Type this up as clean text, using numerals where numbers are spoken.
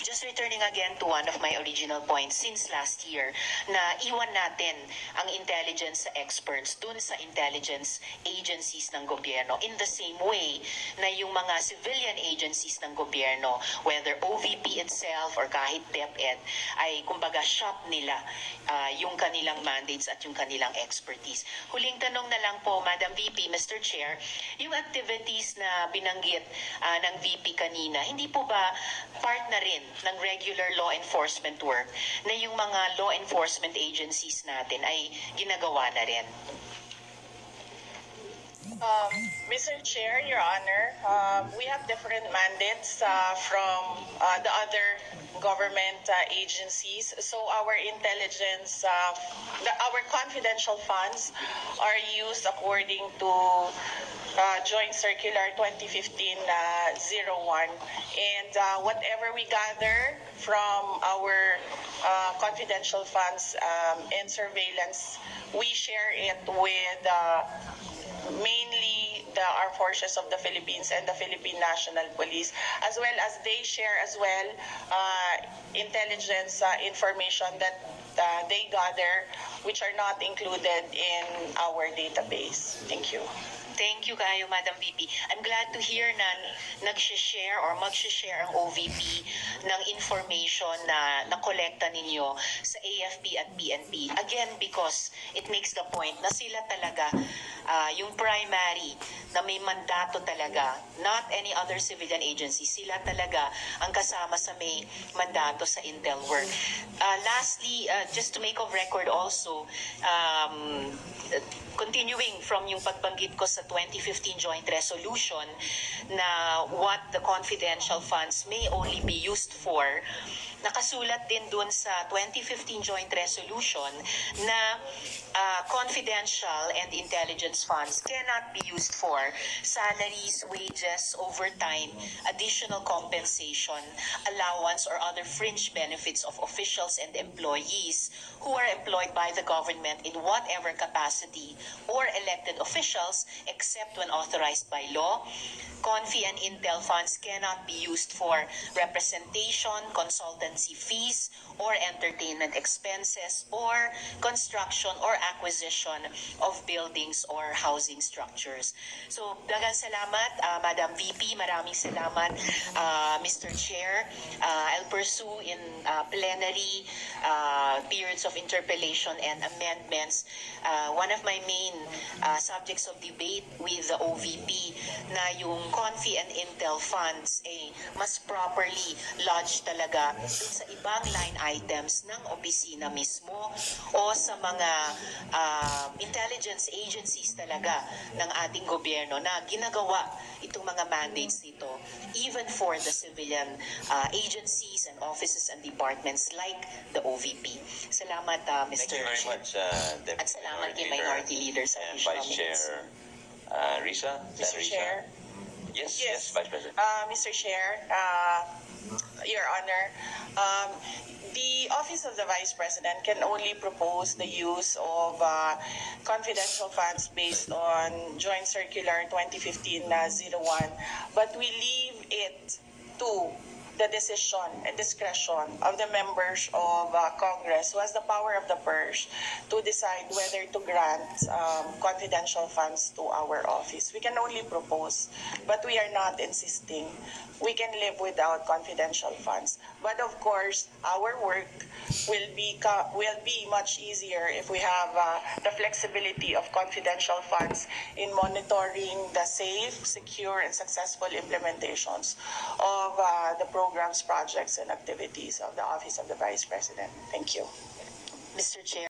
just returning again to one of my original points since last year, na iwan natin ang intelligence experts dun sa intelligence agencies ng gobyerno in the same way na yung mga civilian agencies ng gobyerno, whether OVP itself or kahit DepEd, ay kumbaga shop nila yung kanilang mandates at yung kanilang expertise. Huling tanong na lang po, Madam VP, Mr. Chair, yung activities na binanggit ng VP kanina, hindi po ba part na rin ng regular law enforcement work na yung mga law enforcement agencies natin ay ginagawa na rin? Mr. Chair, Your Honor, we have different mandates from the other government agencies. So our intelligence, our confidential funds are used according to Joint Circular 2015-01. And whatever we gather from our confidential funds and surveillance, we share it with mainly the Armed Forces of the Philippines and the Philippine National Police, as well as they share as well intelligence information that they gather, which are not included in our database. Thank you. Thank you kayo, Madam VP. I'm glad to hear na nag-share or mag-share ang OVP ng information na nakolekta ninyo sa AFP at PNP. Again, because it makes the point na sila talaga yung primary na may mandato talaga, not any other civilian agency, sila talaga ang kasama sa may mandato sa intel work. Lastly, just to make of record also, continuing from yung pagbanggit ko sa 2015 joint resolution na what the confidential funds may only be used for, nakasulat din dun sa 2015 joint resolution na confidential and intelligence funds cannot be used for salaries, wages, overtime, additional compensation, allowance, or other fringe benefits of officials and employees who are employed by the government in whatever capacity or elected officials except when authorized by law. Confi and intel funds cannot be used for representation, consultancy fees, or entertainment expenses, or construction or acquisition of buildings or housing structures. So, daghang salamat, Madam VP. Maraming salamat, Mr. Chair. I'll pursue in plenary periods of interpellation and amendments. One of my main subjects of debate with the OVP na yung Confi and Intel funds ay mas properly lodged talaga sa ibang line items ng opisina mismo o sa mga intelligence agencies talaga ng ating gobyerno na ginagawa itong mga mandates nito even for the civilian agencies and offices and departments like the OVP. Salamat, Mr. Thank you very Chair. much, Deputy At salamat kay Minority Leader sa and additional Vice Chair minutes. Risa. Mr. Risa. Chair. Yes, Vice President. Mr. Chair, Your Honor, the Office of the Vice President can only propose the use of confidential funds based on Joint Circular 2015-01, but we leave it to the decision and discretion of the members of Congress who has the power of the purse to decide whether to grant confidential funds to our office. We can only propose, but we are not insisting. We can live without confidential funds. But of course, our work will be much easier if we have the flexibility of confidential funds in monitoring the safe, secure, and successful implementations of the programs, projects, and activities of the Office of the Vice President. Thank you. Mr. Chair.